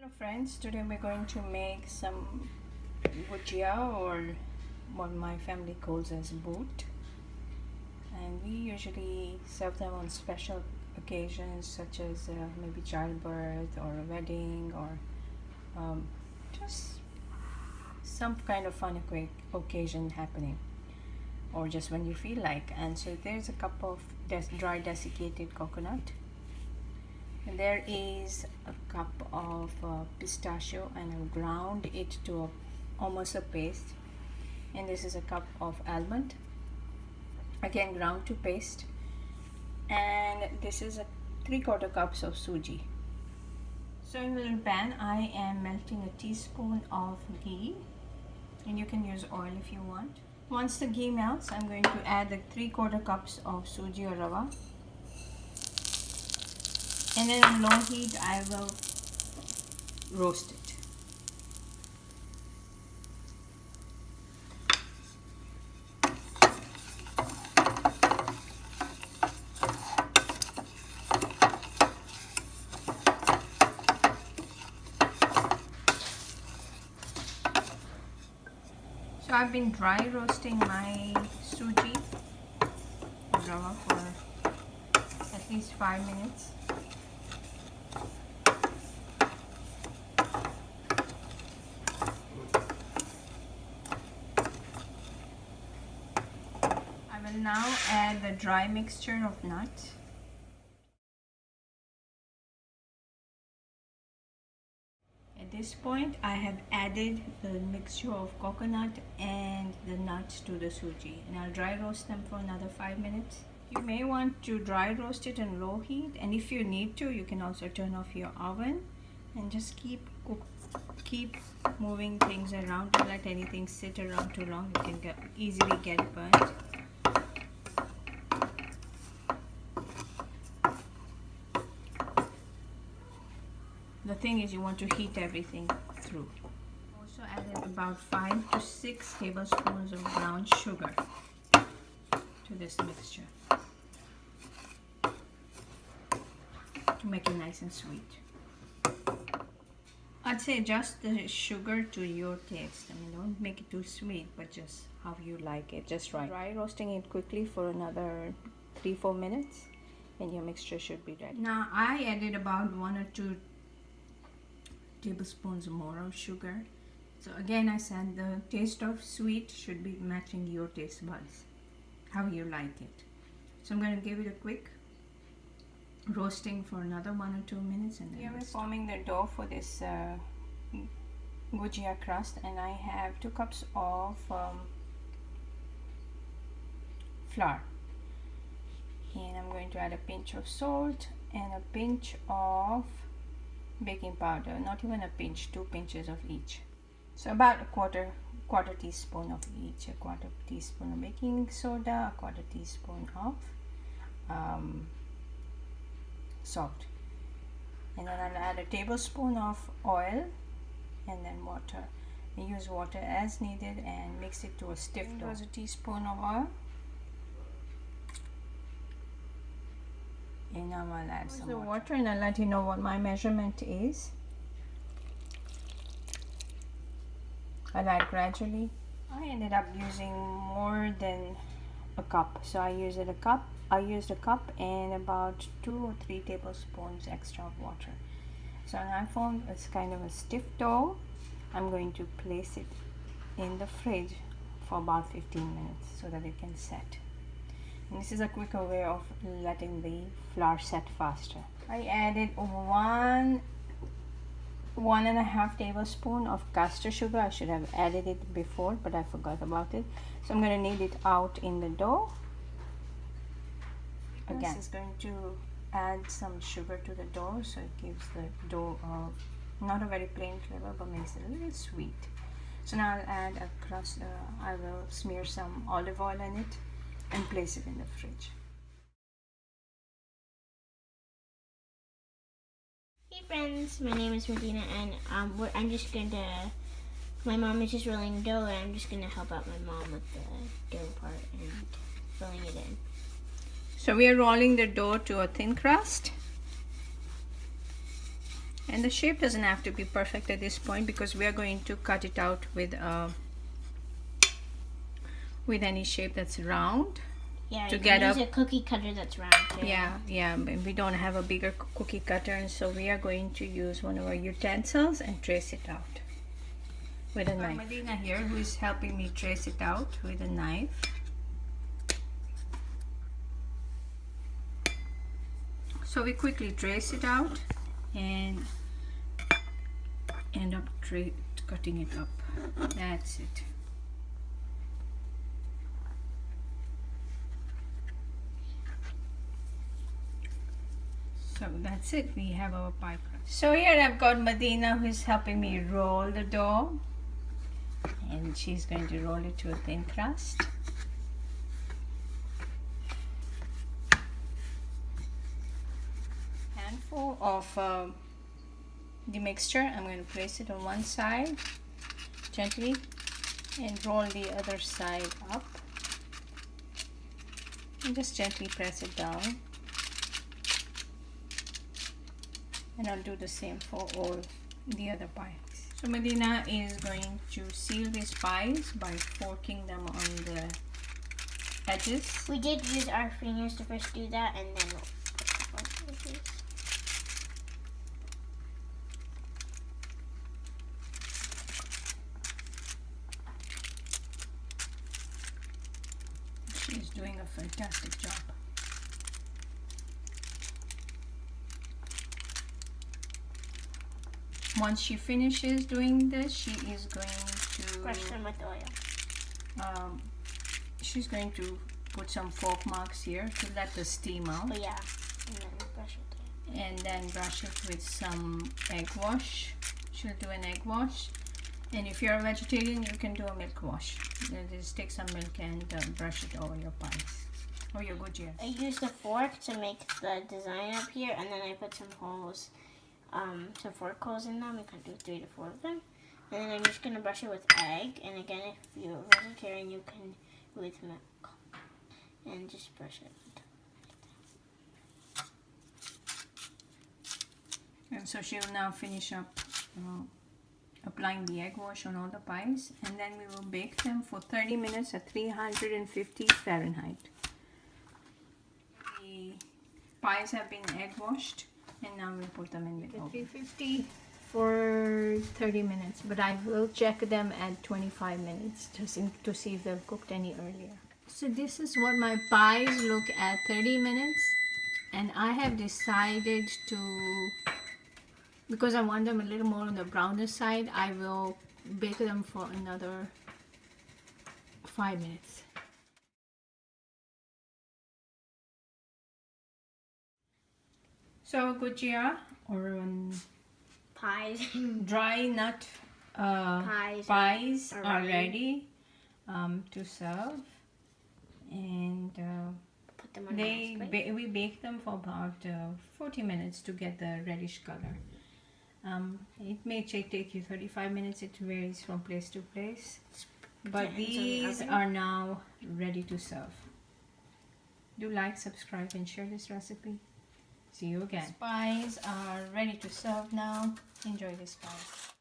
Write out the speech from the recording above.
Hello friends, today we're going to make some Gujia, or what my family calls as boot, and we usually serve them on special occasions such as maybe childbirth or a wedding, or just some kind of fun occasion happening, or just when you feel like. And so there's a cup of dry desiccated coconut. And there is a cup of pistachio, and I've ground it to almost a paste. And this is a cup of almond, again ground to paste. And this is a 3/4 cups of suji. So in a little pan I am melting a teaspoon of ghee, and you can use oil if you want. Once the ghee melts, I'm going to add the 3/4 cups of suji or rava. And then on low heat I will roast it. So I've been dry roasting my suji rava for at least 5 minutes. I will now add the dry mixture of nuts. At this point I have added the mixture of coconut and the nuts to the suji, and I'll dry roast them for another 5 minutes. You may want to dry roast it on low heat, and if you need to, you can also turn off your oven and just keep moving things around. Don't let anything sit around too long, you can easily get burnt. The thing is, you want to heat everything through. Also added about 5 to 6 tablespoons of brown sugar to this mixture to make it nice and sweet. I'd say adjust the sugar to your taste. I mean, don't make it too sweet, but just how you like it, just right. Dry roasting it quickly for another 3-4 minutes, and your mixture should be ready. Now I added about 1 or 2 tablespoons more of sugar. So again, I said the taste of sweet should be matching your taste buds, how you like it. So I'm going to give it a quick roasting for another 1 or 2 minutes, and then here we're forming the dough for this Gujia crust, and I have 2 cups of flour, and I'm going to add a pinch of salt and a pinch of baking powder, not even a pinch, 2 pinches of each. So about a quarter teaspoon of each, a quarter teaspoon of baking soda, a quarter teaspoon of salt, and then I'll add a tablespoon of oil and then water. Use water as needed and mix it to a stiff dough. Here's a teaspoon of oil, and now I'll add some water, and I'll let you know what my measurement is. I'll add gradually. I ended up using more than a cup, so I used a cup and about 2 or 3 tablespoons extra of water. So now I formed it's kind of a stiff dough. I'm going to place it in the fridge for about 15 minutes so that it can set. And this is a quicker way of letting the flour set faster. I added 1.5 tablespoon of caster sugar. I should have added it before, but I forgot about it. So I'm going to knead it out in the dough. Again, this is going to add some sugar to the dough, so it gives the dough not a very plain flavor, but makes it a little sweet. So now I'll add a crust. I will smear some olive oil in it and place it in the fridge. Hey friends, my name is Medina, and I'm just gonna. My mom is just rolling dough, and I'm just gonna help out my mom with the dough part and filling it in. So we are rolling the dough to a thin crust. And the shape doesn't have to be perfect at this point because we are going to cut it out with any shape that's round. Yeah, to you get can up. use a cookie cutter that's round too. Yeah, but we don't have a bigger cookie cutter, and so we are going to use one of our utensils and trace it out with a knife. Medina here, who is helping me trace it out with a knife. So we quickly trace it out and end up cutting it up. That's it. So that's it, we have our pie crust. So here I've got Medina, who is helping me roll the dough, and she's going to roll it to a thin crust. Handful of the mixture, I'm going to place it on one side gently and roll the other side up and just gently press it down. And I'll do the same for all the other pies. So Medina is going to seal these pies by forking them on the edges. We did use our fingers to first do that, and then we'll put the edges. She's doing a fantastic job. Once she finishes doing this, she is going to Brush them with oil. She's going to put some fork marks here to let the steam out. Oh yeah, and then brush it. And then brush it with some egg wash. She'll do an egg wash. And if you're a vegetarian, you can do a milk wash. Just take some milk and brush it over your pies or your Gujia. I used a fork to make the design up here, and then I put some holes, some fork holes in them. You can do 3 to 4 of them. And then I'm just gonna brush it with egg. And again, if you're a vegetarian, you can do with milk. And just brush it. And so she will now finish up applying the egg wash on all the pies, and then we will bake them for 30 minutes at 350 Fahrenheit. The pies have been egg washed, and now we'll put them in the oven. 350 for 30 minutes, but I will check them at 25 minutes to see if they've cooked any earlier. So this is what my pies look at 30 minutes, and I have decided to, because I want them a little more on the browner side, I will bake them for another 5 minutes. So Gujia, or Pies. dry nut pies are ready to serve, and Put them on the next plate. we bake them for about 40 minutes to get the reddish color. It may take you 35 minutes. It varies from place to place. But these are now ready to serve. Do like, subscribe, and share this recipe. See you again. Pies are ready to serve now. Enjoy this pie.